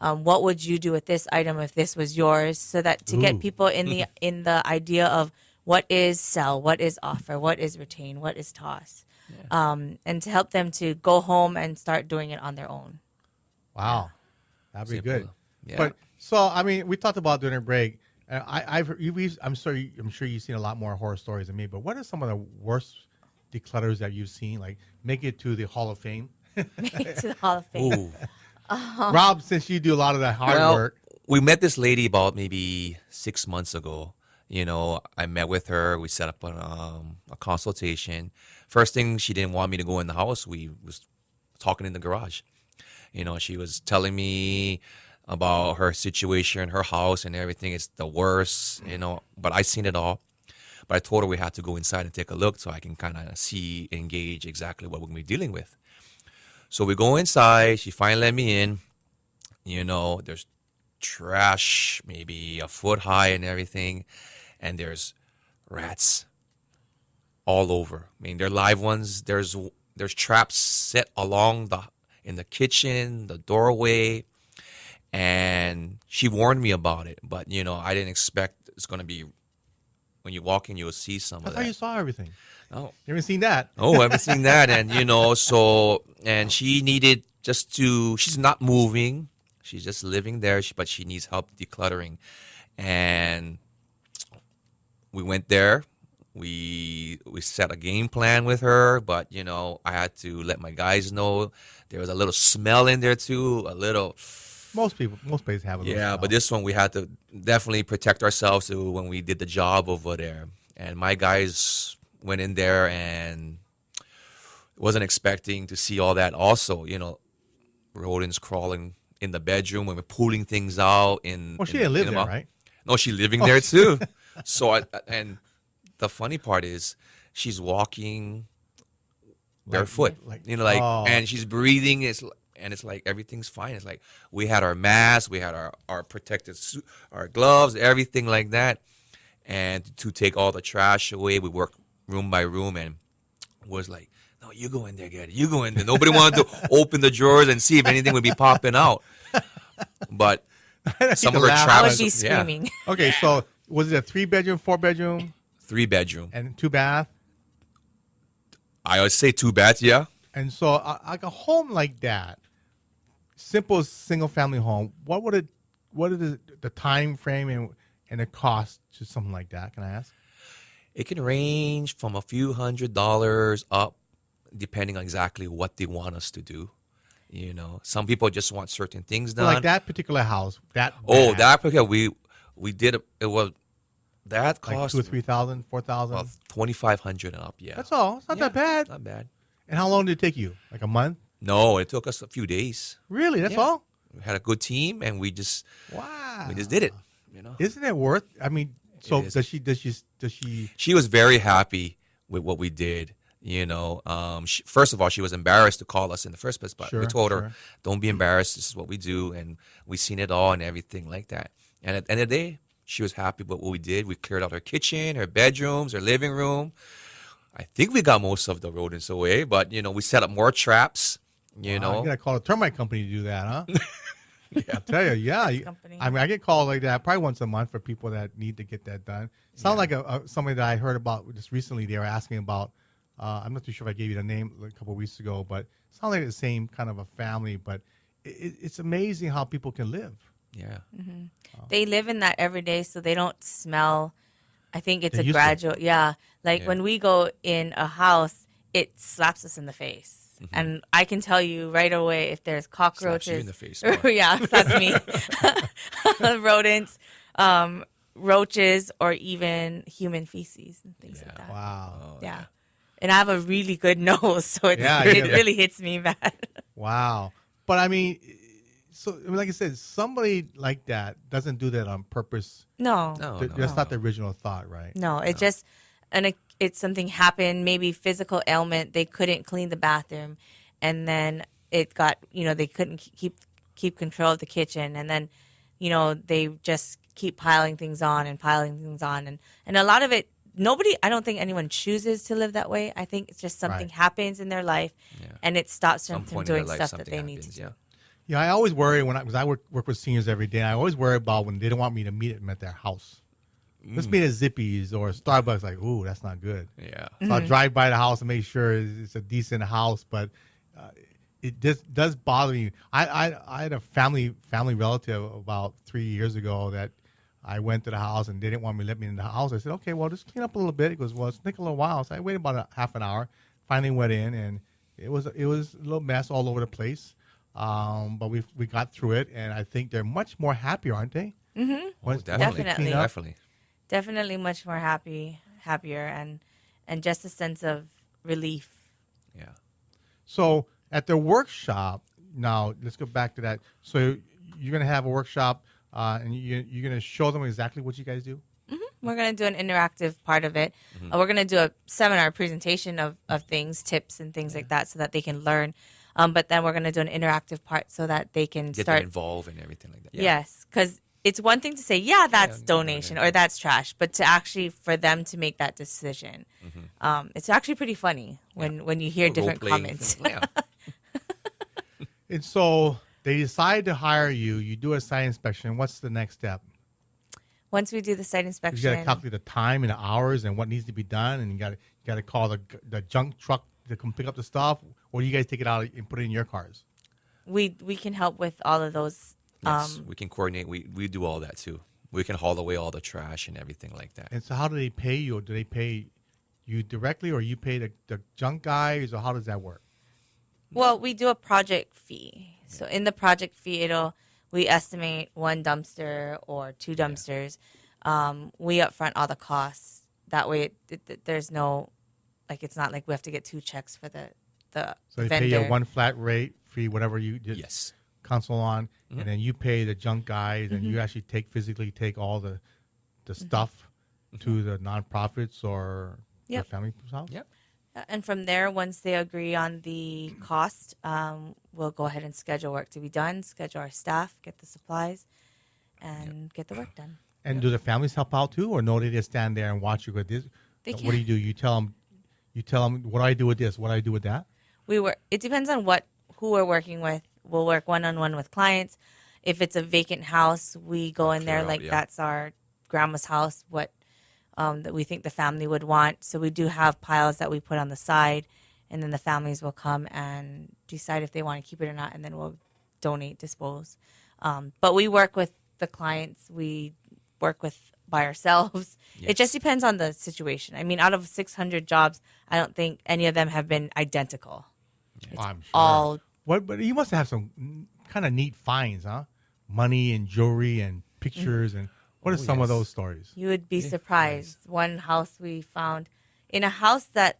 what would you do with this item if this was yours, so that to get people in the idea of what is sell, what is offer, what is retain, what is toss, and to help them to go home and start doing it on their own. Wow, that'd be good. Yeah. But so I mean, we talked about during a break. I'm sure you've seen a lot more horror stories than me. But what are some of the worst declutters that you've seen? Like make it to the Hall of Fame. Make it to the Hall of Fame. Ooh. Rob, since you do a lot of that hard work. We met this lady about maybe 6 months ago. You know, I met with her. We set up a consultation. First thing, she didn't want me to go in the house. We was talking in the garage. You know, she was telling me about her situation, her house, and everything. It's the worst, you know. But I seen it all. But I told her we had to go inside and take a look so I can kind of see, engage exactly what we're going to be dealing with. So we go inside. She finally let me in. You know, there's trash, maybe a foot high and everything. And there's rats all over. I mean, they're live ones. There's traps set in the kitchen, the doorway. And she warned me about it. But, you know, I didn't expect it's going to be, when you walk in, you'll see some of that. I thought you saw everything. Oh. You haven't seen that? Oh, I haven't seen that. And, you know, and she needed she's not moving. She's just living there, but she needs help decluttering. And we went there. We set a game plan with her, but, you know, I had to let my guys know there was a little smell in there, too, a little. Most places have a little smell. But this one we had to definitely protect ourselves when we did the job over there. And my guys went in there and wasn't expecting to see all that also, you know, rodents crawling in the bedroom when we're pulling things out. Well, she didn't live there, right? No, she's living there too. So, and the funny part is she's walking barefoot, and she's breathing. And it's like everything's fine. It's like we had our masks, we had our protective suit, our gloves, everything like that. And to take all the trash away, we worked room by room and was like, no, you go in there, get it. You go in there. Nobody wanted to open the drawers and see if anything would be popping out. But some of her traps. I would be screaming. Yeah. Okay, so was it a 3-bedroom, 4-bedroom? 3-bedroom. And 2-bath? I would say 2 baths, yeah. And so like a home like that, simple single-family home, what is the time frame and the cost to something like that? Can I ask? It can range from a few $100s up, depending on exactly what they want us to do. You know, some people just want certain things done. Like that particular house, that particular we did it was that cost like $2,000 or $3,000, $4,000, well, $2,500 and up. Yeah, that's all. It's not that bad. Not bad. And how long did it take you? Like a month? No, it took us a few days. Really? That's all? We had a good team, and we just did it. You know, isn't it worth? I mean, so does she? She was very happy with what we did. You know, first of all, she was embarrassed to call us in the first place, but we told her, "Don't be embarrassed. This is what we do, and we've seen it all and everything like that." And at the end of the day, she was happy with what we did. We cleared out her kitchen, her bedrooms, her living room. I think we got most of the rodents away, but we set up more traps. You You know, gotta call a termite company to do that, huh? I'll tell you, yeah. I mean, I get called like that probably once a month for people that need to get that done. Sounds like somebody that I heard about just recently. They were asking about. I'm not too sure if I gave you the name a couple of weeks ago, but it sounds like the same kind of a family. But it's amazing how people can live. Yeah. Mm-hmm. They live in that every day, so they don't smell. I think it's They a used to. gradual. Yeah, like when we go in a house, it slaps us in the face. And I can tell you right away if there's cockroaches. Slaps you in the face. Yeah, slaps me. Rodents, roaches, or even human feces and things like that. Wow. Yeah. And I have a really good nose, so it really hits me bad. Wow. But I mean, like I said, somebody like that doesn't do that on purpose. No. That's not the original thought, right? No, it just, and it's something happened, maybe physical ailment. They couldn't clean the bathroom, and then it got, they couldn't keep control of the kitchen, and then, they just keep piling things on, and a lot of it. I don't think anyone chooses to live that way. I think it's just something happens in their life, and it stops them from doing stuff that they need to do. Yeah, I always worry because I work with seniors every day. I always worry about when they don't want me to meet them at their house. Let's meet at Zippy's or Starbucks. Like, ooh, that's not good. Yeah. So I'll drive by the house and make sure it's a decent house, but it just does bother me. I had a family relative about 3 years ago that I went to the house and they didn't want me to let me in the house. I said, okay, well, just clean up a little bit. He goes, well, it's take a little while. So I waited about a half an hour. Finally went in, and it was a little mess all over the place. But we got through it, and I think they're much more happier, aren't they? Mm-hmm. Definitely much more happier, and just a sense of relief. Yeah. So at the workshop, now let's go back to that. So you're going to have a workshop, and you're going to show them exactly what you guys do? Mm-hmm. We're going to do an interactive part of it. We're going to do a seminar presentation of things, tips, and things like that so that they can learn. But then we're going to do an interactive part so that they can get start involved and everything like that. Yeah. Yes, because it's one thing to say, that's donation or that's trash, but to actually for them to make that decision, it's actually pretty funny when you hear different comments. And so they decide to hire you. You do a site inspection. What's the next step? Once we do the site inspection, you got to calculate the time and the hours and what needs to be done, and you got to call the junk truck to come pick up the stuff, or you guys take it out and put it in your cars. We can help with all of those. Yes, we can coordinate. We do all that too. We can haul away all the trash and everything like that. And so how do they pay you? Or do they pay you directly, or you pay the junk guys, or how does that work? Well, we do a project fee. So in the project fee, we estimate one dumpster or two dumpsters. We upfront all the costs. That way, there's no, it's not like we have to get two checks for the So they vendor. pay you one flat rate fee, whatever you just console on, and then you pay the junk guys, and you actually physically take all the stuff to the nonprofits or the family house. Yep. And from there, once they agree on the cost, we'll go ahead and schedule work to be done, schedule our staff, get the supplies, and get the work done. And do the families help out too, or no? They just stand there and watch you go. What do you do? You tell them. What do I do with this? What do I do with that? It depends on who we're working with. We'll work one-on-one with clients. If it's a vacant house, we go in there that's our grandma's house. What that we think the family would want. So we do have piles that we put on the side, and then the families will come and decide if they want to keep it or not, and then we'll donate, dispose. But we work with the clients. We work by ourselves. Yes. It just depends on the situation. I mean, out of 600 jobs, I don't think any of them have been identical. I'm sure. But you must have some kind of neat finds, huh? Money and jewelry and pictures and what are some of those stories? You would be surprised. Nice. One house we found in a house that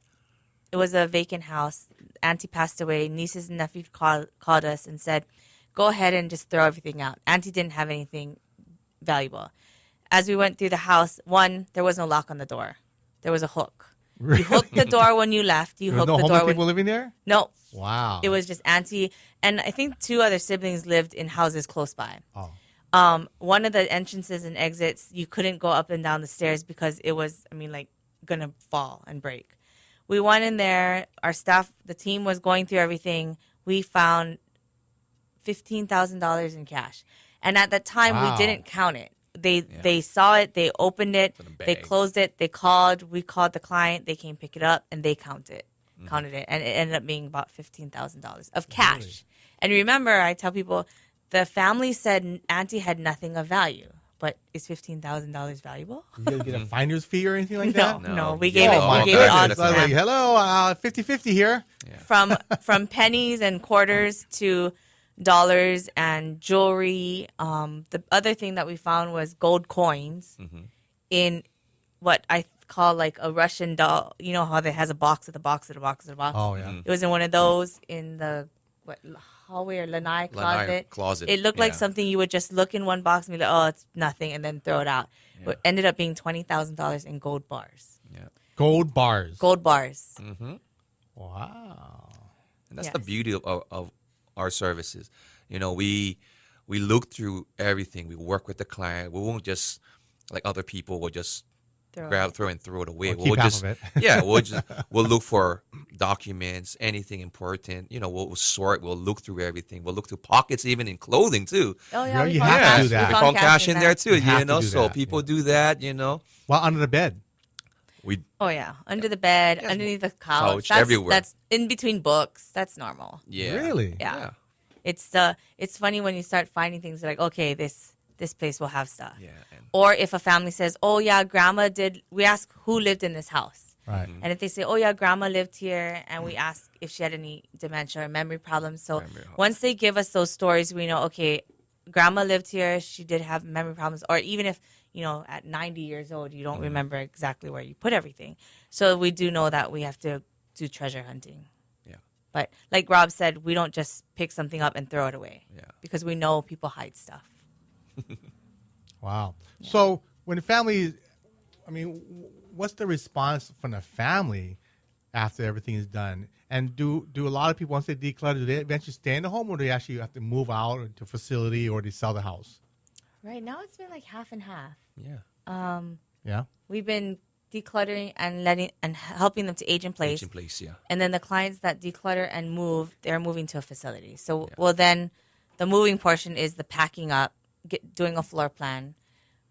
it was a vacant house. Auntie passed away. Nieces and nephews called us and said, "Go ahead and just throw everything out." Auntie didn't have anything valuable. As we went through the house, there was no lock on the door. There was a hook. You hooked the door when you left. There was no homeless people living there? No. Wow. It was just Auntie. And I think two other siblings lived in houses close by. Oh. One of the entrances and exits, you couldn't go up and down the stairs because it was, going to fall and break. We went in there. Our staff, the team was going through everything. We found $15,000 in cash, and at that time Wow. we didn't count it. They saw it. They opened it. They closed it. They called. We called the client. They came pick it up, and they counted it, and it ended up being about $15,000 of cash. Really? And remember, I tell people, the family said Auntie had nothing of value. But is $15,000 valuable? You guys get a finder's fee or anything like No, that? no. We gave it all to them. Like, hello, 50-50 here. Yeah. From pennies and quarters to dollars and jewelry. The other thing that we found was gold coins in what I call like a Russian doll. You know how it has a box at the box at the box at the box? Oh, yeah. It was in one of those in the hallway or lanai closet. It looked like something you would just look in one box and be like, oh, it's nothing, and then throw it out. Yeah. But ended up being $20,000 in gold bars. Yeah. Gold bars. Gold bars. Wow. And that's the beauty of our services. You know, we look through everything. We work with the client. We won't just, like other people, will just throw it away. We'll just, of it. We'll look for documents, anything important. You know, we'll sort. We'll look through everything. We'll look through pockets, even in clothing too. Oh yeah, you have to do that. We found cash in there too. You know, so people do that. You know, well, under the bed. Under the bed, underneath the couch, everywhere. That's in between books. That's normal. Yeah, really. Yeah. It's funny when you start finding things like, okay, this place will have stuff. Yeah. Or if a family says, oh yeah, grandma did. We ask who lived in this house. Right. And if they say, oh yeah, grandma lived here, and we ask if she had any dementia or memory problems. So once they give us those stories, we know, okay, grandma lived here. She did have memory problems. Or even if, you know, at 90 years old, you don't remember exactly where you put everything. So we do know that we have to do treasure hunting. Yeah. But like Rob said, we don't just pick something up and throw it away. Yeah. Because we know people hide stuff. Wow. Yeah. So when the family, I mean, what's the response from the family after everything is done? And do a lot of people, once they declutter, do they eventually stay in the home, or do they actually have to move out to a facility, or they sell the house? Right now it's been like half and half. Yeah. Yeah. We've been decluttering and helping them to age in place. Age in place, yeah. And then the clients that declutter and move, they're moving to a facility. So, well, then the moving portion is the packing up, doing a floor plan,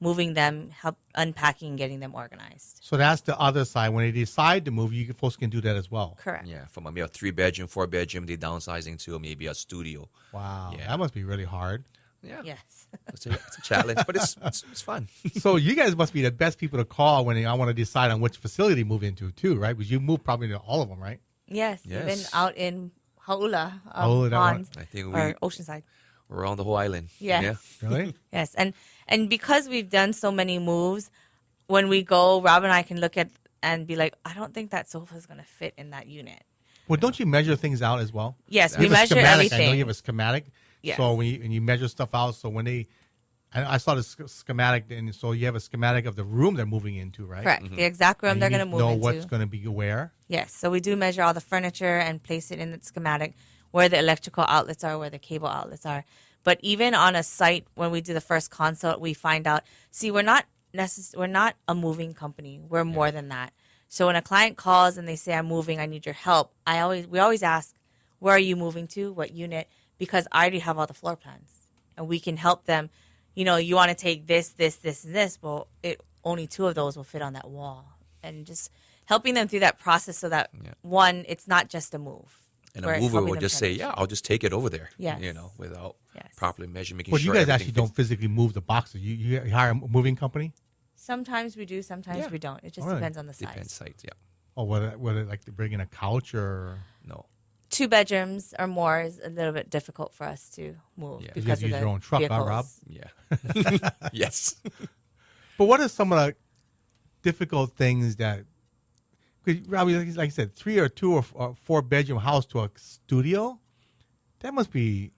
moving them, unpacking, getting them organized. So that's the other side. When they decide to move, you folks can do that as well. Correct. Yeah, from maybe a 3-bedroom, 4-bedroom, they're downsizing to maybe a studio. Wow, yeah. that must be really hard. Yeah. Yes. It's a challenge, but it's fun. So you guys must be the best people to call when I want to decide on which facility to move into too, right? Because you move probably to all of them, right? Yes. Even out in Hauula, Pond, I think or Oceanside. We're on the whole island. Yes. Yeah. Really? Yes. And because we've done so many moves, when we go, Rob and I can look at and be like, I don't think that sofa is going to fit in that unit. Well, don't you measure things out as well? Yes, we measure everything. I know you have a schematic. Yes. So when you measure stuff out, so when I saw the schematic, and so you have a schematic of the room they're moving into, right? Correct. Mm-hmm. The exact room they're going to move into. Know what's going to be where. Yes. So we do measure all the furniture and place it in the schematic, where the electrical outlets are, where the cable outlets are. But even on a site, when we do the first consult, we find out, see, we're not a moving company. We're more than that. So when a client calls and they say, I'm moving, I need your help, we always ask, where are you moving to? What unit? Because I already have all the floor plans. And we can help them. You know, you want to take this, this, this, and this. Well, only 2 of those will fit on that wall. And just helping them through that process so that, one, it's not just a move. And a mover will just say, I'll just take it over there. Yes. You know, without properly measuring, making sure. But you guys actually don't physically move the boxes. You hire a moving company? Sometimes we do, sometimes we don't. It just depends on the size. Depends size, yeah. Oh, would it like to bring in a couch or? No. 2 bedrooms or more is a little bit difficult for us to move because you use your own truck, huh, Rob? Yeah. Yes. But what are some of the difficult things that? Because Robbie, like I said, 3 or 2 or 4 bedroom house to a studio, that must be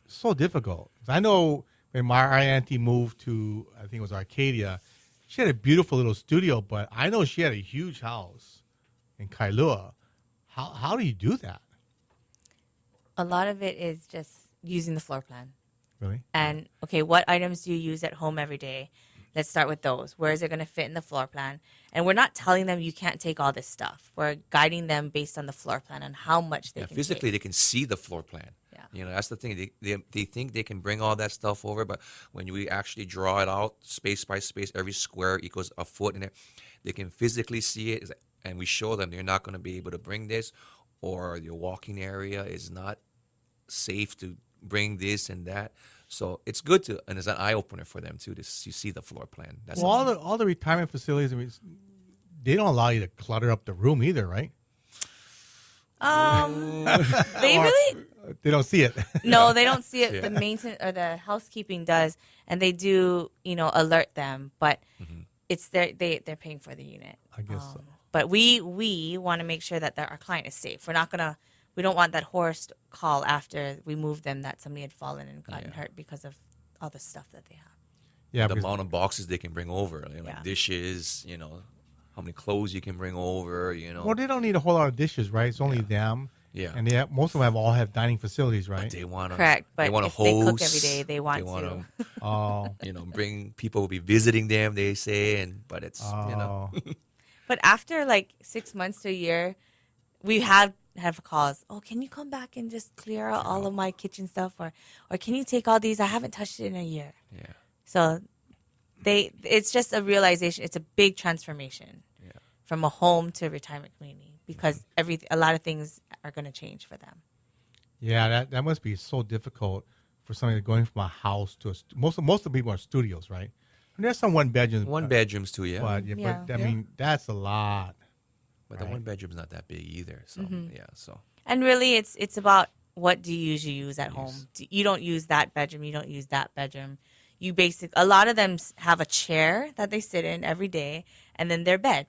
so difficult. I know when our auntie moved to, I think it was Arcadia, she had a beautiful little studio, but I know she had a huge house in Kailua. How do you do that? A lot of it is just using the floor plan. Really? And, okay, what items do you use at home every day? Let's start with those. Where is it going to fit in the floor plan? And we're not telling them you can't take all this stuff. We're guiding them based on the floor plan and how much they can physically take. they can see the floor plan. Yeah. You know, that's the thing. They think they can bring all that stuff over, but when we actually draw it out space by space, every square equals a foot in it, they can physically see it, and we show them you're not going to be able to bring this, or your walking area is not safe to bring this and that. So it's good to, and it's an eye opener for them too. You see the floor plan. That's well, all the retirement facilities, I mean, they don't allow you to clutter up the room either, right? They really they don't see it. No, they don't see it. The maintenance or the housekeeping does, and they do, alert them. But it's they're paying for the unit. I guess so. But we want to make sure that our client is safe. We don't want that horror call after we move them that somebody had fallen and gotten hurt because of all the stuff that they have. Yeah, the amount of boxes they can bring over, like dishes, how many clothes you can bring over, Well, they don't need a whole lot of dishes, right? It's only them. Yeah. And most of them all have dining facilities, right? But they want to. Correct. But they want if to they host. cook every day, they want to. Bring people will be visiting them. They say, but it's But after like 6 months to a year, we have calls. Oh, can you come back and just clear out all of my kitchen stuff, or can you take all these? I haven't touched it in a year. Yeah. So it's just a realization. It's a big transformation from a home to a retirement community because a lot of things are going to change for them. Yeah, that must be so difficult for somebody going from a house to most of the people are studios, right? And there's some one bedrooms. One bedrooms too, yeah. But I mean, that's a lot. But the one bedroom's not that big either. So so. And really, it's about what do you usually use at home. You don't use that bedroom. You don't use that bedroom. A lot of them have a chair that they sit in every day, and then their bed.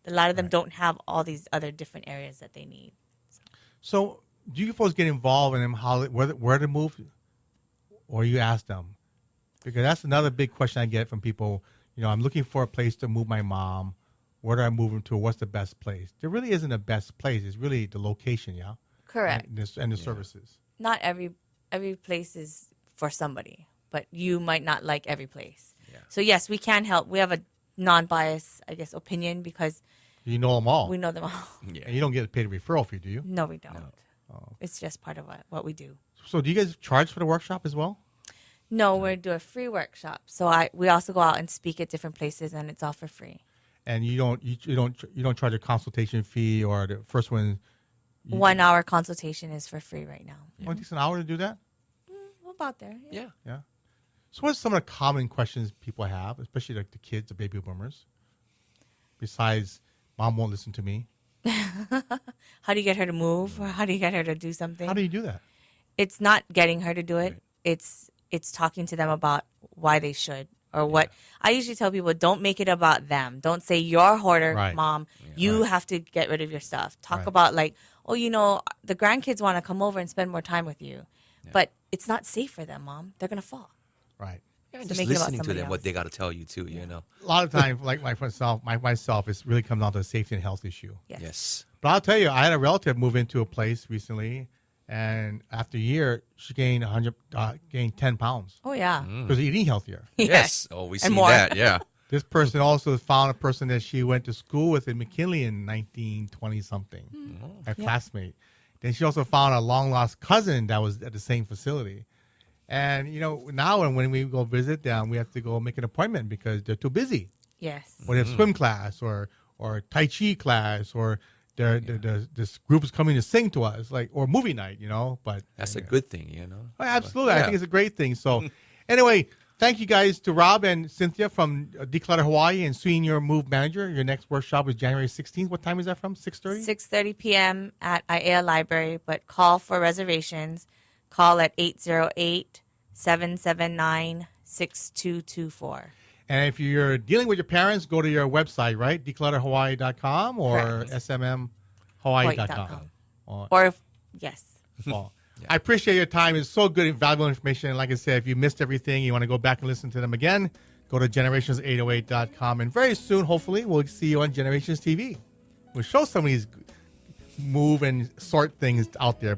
A lot of them don't have all these other different areas that they need. So do you folks get involved in them where to move, or you ask them? Because that's another big question I get from people. I'm looking for a place to move my mom. Where do I move them to? What's the best place? There really isn't a best place. It's really the location, yeah? Correct. And the services. Not every place is for somebody, but you might not like every place. Yeah. So, yes, we can help. We have a non-biased, I guess, opinion because you know them all. We know them all. Yeah. And you don't get paid a referral fee, do you? No, we don't. No. Oh. It's just part of what we do. So do you guys charge for the workshop as well? No, we do a free workshop. So we also go out and speak at different places, and it's all for free. And you don't charge a consultation fee or the first one. 1 hour consultation is for free right now. Yeah. It takes an hour to do that. About there. Yeah. Yeah. So what are some of the common questions people have, especially like the kids, the baby boomers? Besides, mom won't listen to me. How do you get her to move, or how do you get her to do something? How do you do that? It's not getting her to do it. Right. It's talking to them about why they should. Or what I usually tell people, don't make it about them. Don't say you're a hoarder, mom. Yeah, you have to get rid of your stuff. Talk about like, the grandkids want to come over and spend more time with you. Yeah. But it's not safe for them, mom. They're going to fall. Right. Yeah, so just listening to them, what they got to tell you too, A lot of times, like myself, it's really come down to a safety and health issue. Yes. But I'll tell you, I had a relative move into a place recently, and after a year, she gained 10 pounds. Oh, yeah. Because eating healthier. Yes. Oh, we see that, yeah. This person also found a person that she went to school with in McKinley in 1920-something, a classmate. Then she also found a long-lost cousin that was at the same facility. And, now when we go visit them, we have to go make an appointment because they're too busy. Yes. Or they have swim class or Tai Chi class or this group is coming to sing to us, or movie night, But that's a good thing, Oh, absolutely. I think it's a great thing. So anyway, thank you guys to Rob and Cynthia from De-Clutter Hawaii and Senior Move Manager. Your next workshop is January 16th. What time is that from? 6:30? 6:30 p.m. at IAEA Library, but call for reservations. Call at 808-779-6224. And if you're dealing with your parents, go to your website, right? declutterhawaii.com or smmhawaii.com. Yes. Well, I appreciate your time. It's so good and valuable information. And like I said, if you missed everything, you want to go back and listen to them again, go to generations808.com. And very soon, hopefully, we'll see you on Generations TV. We'll show some of these move and sort things out there.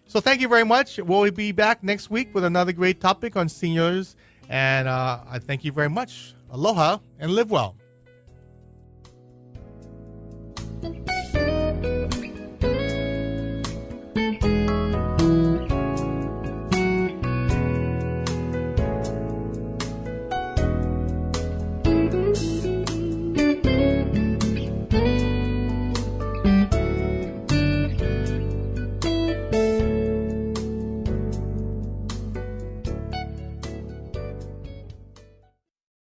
So thank you very much. We'll be back next week with another great topic on seniors And I thank you very much. Aloha and live well.